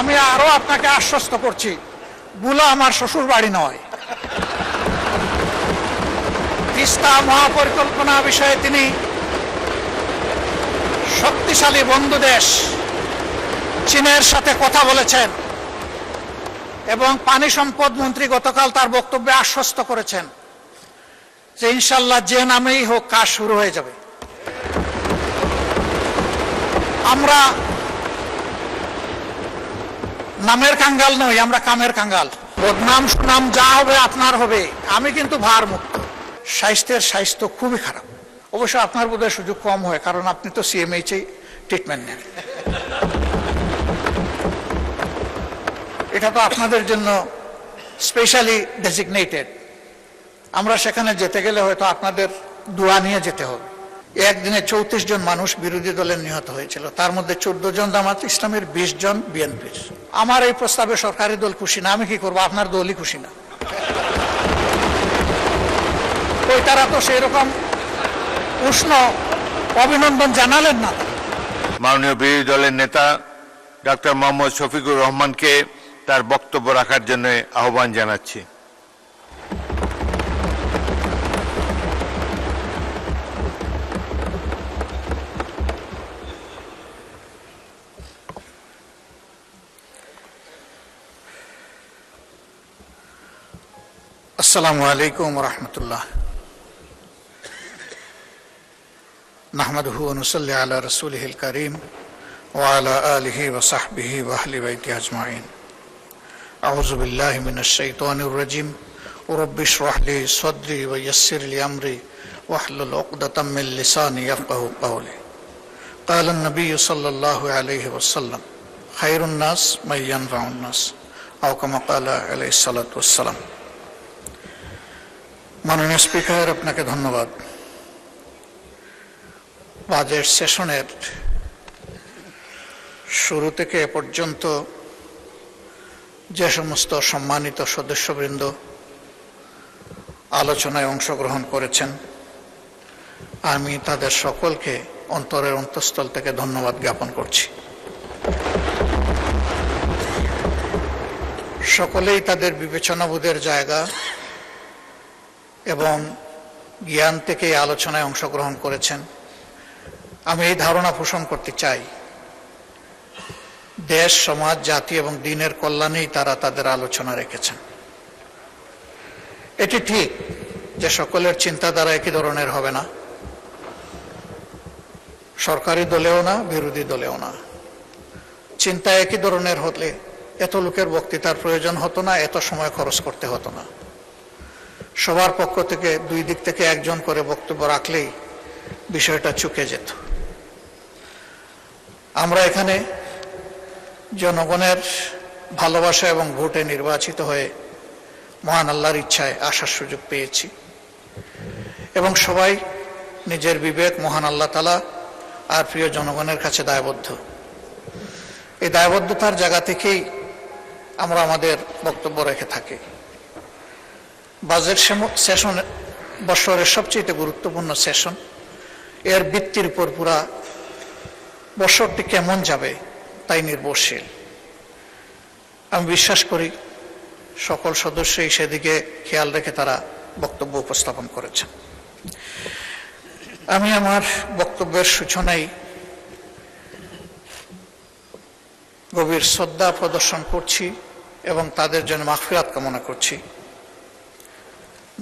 আমি আরো আপনাকে আশ্বস্ত করছি, বুলা আমার শ্বশুর বাড়ি নয়। তিস্তা মহাপরিকল্পনা বিষয়ে তিনি শক্তিশালী বন্ধু দেশ চীনের সাথে কথা বলেছেন এবং পানি সম্পদ মন্ত্রী গতকাল তার বক্তব্যে আশ্বস্ত করেছেন যে ইনশাল্লাহ যে নামেই হোক কাজ শুরু হয়ে যাবে। আমরা নামের কাঙ্গাল নই, আমরা কামের কাঙ্গাল। বদনাম সুনাম যা হবে আপনার হবে, আমি কিন্তু ভার মুক্ত। স্বাস্থ্য খুবই খারাপ। অবশ্য আপনার বোধহয় সুযোগ কম হয়, কারণ আপনি তো সিএমএইচ ট্রিটমেন্ট নেন। এটা তো আপনাদের জন্য স্পেশালি ডেজিগনেটেড। আমরা সেখানে যেতে গেলে হয়তো আপনাদের দোয়া নিয়ে যেতে হবে। একদিনে 34 জন মানুষ বিরোধী দলের নিহত হয়েছিল, তার মধ্যে 14 জন জামাত ইসলামের, 20 জন বিএনপির। আমার এই প্রস্তাবে সরকারি দল খুশি না, আমি কি করবো? আপনার দলই খুশি না। ওই তারা তো সেই রকম উষ্ণ অভিনন্দন জানালেন না। মাননীয় বিরোধী দলের নেতা ডক্টর মোহাম্মদ শফিকুর রহমানকে তার বক্তব্য রাখার জন্য আহ্বান জানাচ্ছি। আসসালামু আলাইকুম ওয়া রাহমাতুল্লাহ। নাহমাদুহু ওয়া নুসাল্লি আলা রাসূলিহিল কারীম ওয়া আলা আলিহি ওয়া সাহবিহি ওয়া আহলি বাইতিহি আজমাইন। আউযু বিল্লাহি মিনাশ শাইতানির রাজীম। রাব্বি ইশরাহ লি সাদরি ওয়া ইয়াসসির লি আমরি ওয়াহলুল উকদাতাম মিন লিসানি ইয়াফকাহু কাওলি। ক্বালা আন-নাবিয়্যু সাল্লাল্লাহু আলাইহি ওয়াসাল্লাম খায়রুন নাস মান ইয়ানফাউন নাস আও কামা ক্বালা আলাইহিস সালাতু ওয়াস সালাম। মাননীয় স্পিকার, আপনাকে ধন্যবাদ। বাজেট সেশনের শুরু থেকে এ পর্যন্ত যে সমস্ত সম্মানিত সদস্যবৃন্দ আলোচনায় অংশগ্রহণ করেছেন, আমি তাদের সকলকে অন্তরের অন্তঃস্থল থেকে ধন্যবাদ জ্ঞাপন করছি। সকলেই তাদের বিবেচনাবোধের জায়গা এবং জ্ঞান থেকে এই আলোচনায় অংশগ্রহণ করেছেন। আমি এই ধারণা পোষণ করতে চাই, দেশ, সমাজ, জাতি এবং দিনের কল্যাণেই তারা তাদের আলোচনা রেখেছেন। এটি ঠিক যে সকলের চিন্তাধারা একই ধরনের হবে না, সরকারি দলেও না, বিরোধী দলেও না। চিন্তা একই ধরনের হলে এত লোকের বক্তৃতার প্রয়োজন হতো না, এত সময় খরচ করতে হতো না। সবার পক্ষ থেকে দুই দিক থেকে একজন করে বক্তব্য রাখলেই বিষয়টা চুকে যেত। আমরা এখানে জনগণের ভালোবাসা এবং ভোটে নির্বাচিত হয়ে মহান আল্লাহর ইচ্ছায় আসার সুযোগ পেয়েছি এবং সবাই নিজের বিবেক, মহান আল্লাহ তাআলা আর প্রিয় জনগণের কাছে দায়বদ্ধ। এই দায়বদ্ধতার জায়গা থেকেই আমরা আমাদের বক্তব্য রেখে থাকি। বাজেট সেশন বছরের সবচেয়ে গুরুত্বপূর্ণ সেশন। এর ভিত্তির উপর পুরা বছরটি কেমন যাবে তাই নির্ভরশীল। আমি বিশ্বাস করি সকল সদস্যই সেদিকে খেয়াল রেখে তারা বক্তব্য উপস্থাপন করেছেন। আমি আমার বক্তব্যের সূচনায় গভীর শ্রদ্ধা প্রদর্শন করছি এবং তাদের জন্য মাগফিরাত কামনা করছি।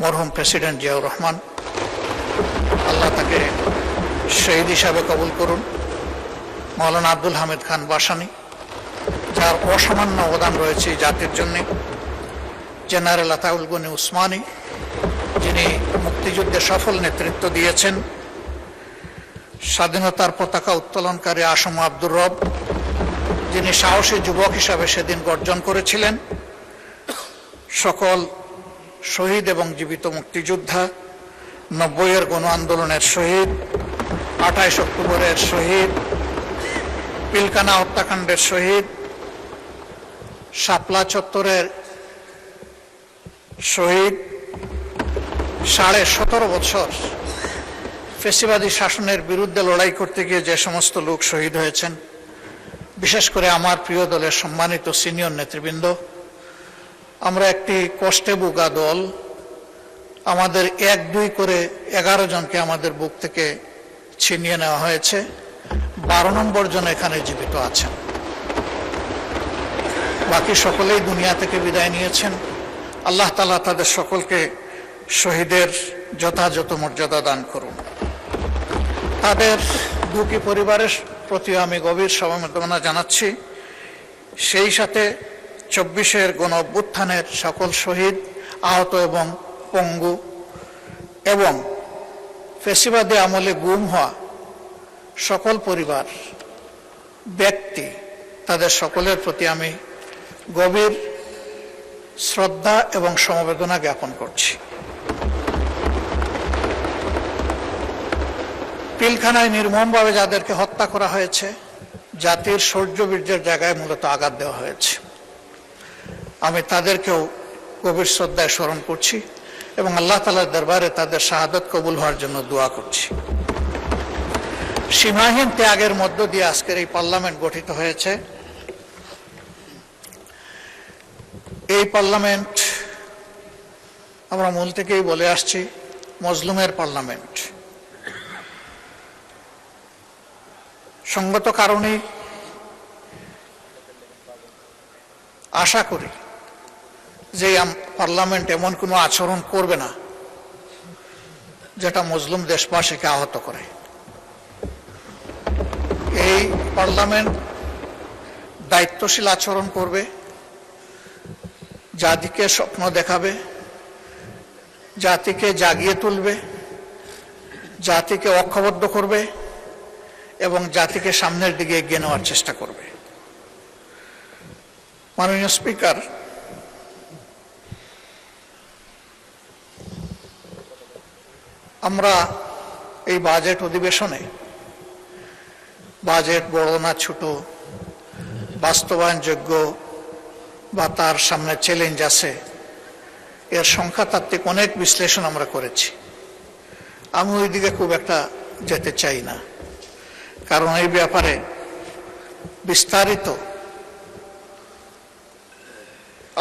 মরহুম প্রেসিডেন্ট জিয়াউর রহমান, আল্লাহ তাকে শহীদ হিসাবে কবুল করুন। মাওলানা আব্দুল হামিদ খান বাসানী, যার অসামান্য অবদান রয়েছে জাতির জন্য। জেনারেল আতাউল গনি উসমানী, যিনি মুক্তিযুদ্ধে সফল নেতৃত্ব দিয়েছেন। স্বাধীনতার পতাকা উত্তোলনকারী আসম আব্দুর রব, যিনি সাহসী যুবক হিসাবে সেদিন গর্জন করেছিলেন। সকল শহীদ এবং জীবিত মুক্তিযোদ্ধা, 90-এর গণ আন্দোলনের শহীদ, 28 অক্টোবরের শহীদ, পিলকানা হত্যাকাণ্ডের শহীদ, শাপলা চত্বরের শহীদ, 17.5 বছর ফ্যাসিবাদী শাসনের বিরুদ্ধে লড়াই করতে গিয়ে যে সমস্ত লোক শহীদ হয়েছেন, বিশেষ করে আমার প্রিয় দলের সম্মানিত সিনিয়র নেতৃবৃন্দ, আমরা একটি কষ্টে বুকা দল। আমাদের 1-2 করে 11 জনকে আমাদের বুক থেকে ছিনিয়ে নেওয়া হয়েছে। 12 নম্বর জন এখানে জীবিত আছেন, বাকি সকলেই দুনিয়া থেকে বিদায় নিয়েছেন। আল্লাহ তাআলা তাদের সকলকে শহীদের যথাযথ মর্যাদা দান করুন। তাদের দুঃখী পরিবারের প্রতি আমি গভীর সমবেদনা জানাচ্ছি। সেই সাথে 24-এর গণ অভ্যুত্থানের সকল শহীদ, আহত এবং পঙ্গু এবং ফ্যাসিবাদী আমলে গুম হওয়া সকল পরিবার, ব্যক্তি, তাদের সকলের প্রতি আমি গভীর শ্রদ্ধা এবং সমবেদনা জ্ঞাপন করছি। পিলখানায় নির্মমভাবে যাদেরকে হত্যা করা হয়েছে, জাতির শৌর্যবীর্যের জায়গায় মূলত আঘাত দেওয়া হয়েছে, আমি তাদেরকেও গভীর শ্রদ্ধায় স্মরণ করছি এবং আল্লাহ তাআলার দরবারে তাদের শাহাদাত কবুল হওয়ার জন্য দোয়া করছি। সীমাহীন ত্যাগের মধ্য দিয়ে আজকের এই পার্লামেন্ট গঠিত হয়েছে। এই পার্লামেন্ট আমরা মূল থেকেই বলে আসছি মজলুমের পার্লামেন্ট। সঙ্গত কারণেই আশা করি যে পার্লামেন্ট এমন কোনো আচরণ করবে না যেটা মজলুম দেশবাসীকে আহত করে। এই পার্লামেন্ট দায়িত্বশীল আচরণ করবে, জাতিকে স্বপ্ন দেখাবে, জাতিকে জাগিয়ে তুলবে, জাতিকে ঐক্যবদ্ধ করবে এবং জাতিকে সামনের দিকে এগিয়ে নেওয়ার চেষ্টা করবে। মাননীয় স্পিকার, আমরা এই বাজেট অধিবেশনে বাজেট বড় না ছোট, বাস্তবায়নযোগ্য বা তার সামনে চ্যালেঞ্জ আছে, এর সংখ্যাতাত্ত্বিক অনেক বিশ্লেষণ আমরা করেছি। আমি ওই দিকে খুব একটা যেতে চাই না, কারণ এই ব্যাপারে বিস্তারিত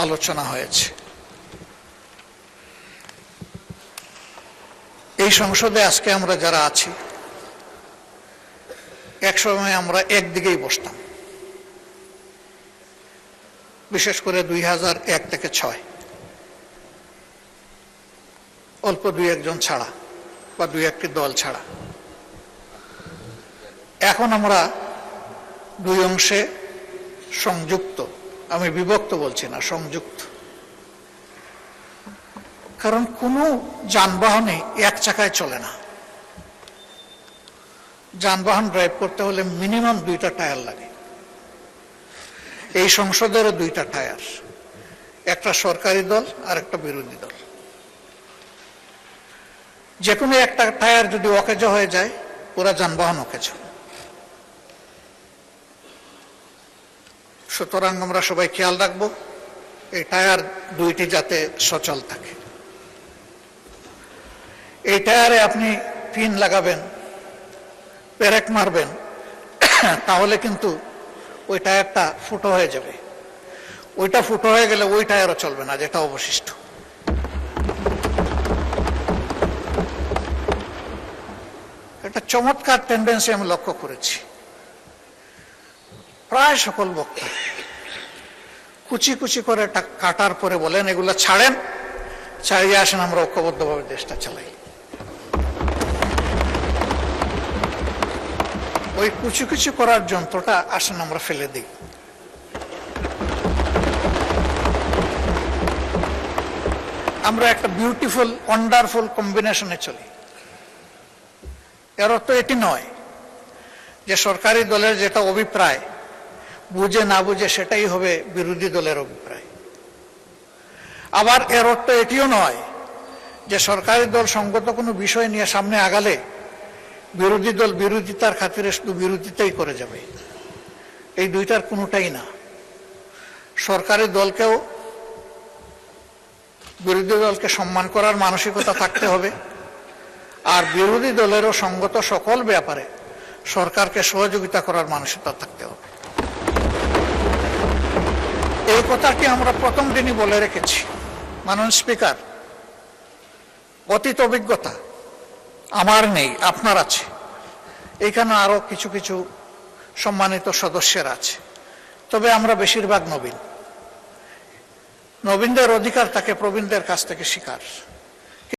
আলোচনা হয়েছে। এই সংসদে আজকে আমরা যারা আছি, একসময় আমরা একদিকেই বসতাম, বিশেষ করে 2001 থেকে 2006, অল্প 2-1 ছাড়া বা 2-1টি দল ছাড়া। এখন আমরা 2 অংশে সংযুক্ত, আমি বিভক্ত বলছি না, সংযুক্ত। কারণ কোনো যানবাহনে এক চাকায় চলে না। যানবাহন ড্রাইভ করতে হলে মিনিমাম 2টা টায়ার লাগে। এই সংসদেরও 2টা টায়ার, একটা সরকারি দল আর একটা বিরোধী দল। যে কোনো একটা টায়ার যদি অকেজ হয়ে যায়, পুরা যানবাহন অকেজ। সুতরাং আমরা সবাই খেয়াল রাখবো এই টায়ার 2টি যাতে সচল থাকে। এই টায়ারে আপনি পিন লাগাবেন, পেরেক মারবেন, তাহলে কিন্তু ওই টায়ারটা ফুটো হয়ে যাবে। ওইটা ফুটো হয়ে গেলে ওই টায়ারও চলবে না, যেটা অবশিষ্ট। একটা চমৎকার টেন্ডেন্সি আমি লক্ষ্য করেছি। প্রায় সকল বক্তা কুচি কুচি করে কাটার পরে বলেন, এগুলো ছাড়েন, ছাড়িয়ে আসেন, আমরা ঐক্যবদ্ধভাবে দেশটা চালাই। ওই কুচি কুচি করার যন্ত্রটা আসেন আমরা ফেলে দিই। আমরা একটা বিউটিফুল ওয়ান্ডারফুল কম্বিনেশনে চলি। এর অর্থ এটি নয় যে সরকারি দলের যেটা অভিপ্রায়, বুঝে না বুঝে সেটাই হবে বিরোধী দলের অভিপ্রায়। আবার এর অর্থ এটিও নয় যে সরকারি দল সঙ্গত কোনো বিষয় নিয়ে সামনে আগালে বিরোধী দল বিরোধিতার খাতিরে শুধু বিরোধিতাই করে যাবে। এই দুইটার কোনোটাই না। সরকারি দলকেও বিরোধী দলকে সম্মান করার মানসিকতা থাকতে হবে, আর বিরোধী দলেরও সঙ্গত সকল ব্যাপারে সরকারকে সহযোগিতা করার মানসিকতা থাকতে হবে। এই কথাটি আমরা প্রথম দিনই বলে রেখেছি। মাননীয় স্পিকার, অতীত অভিজ্ঞতা আমার নেই, আপনার আছে। এখানে আরো কিছু কিছু সম্মানিত সদস্যের আছে, তবে আমরা বেশিরভাগ নবীন। নবীনদের অধিকার থাকে প্রবীণদের কাছ থেকে শিকার।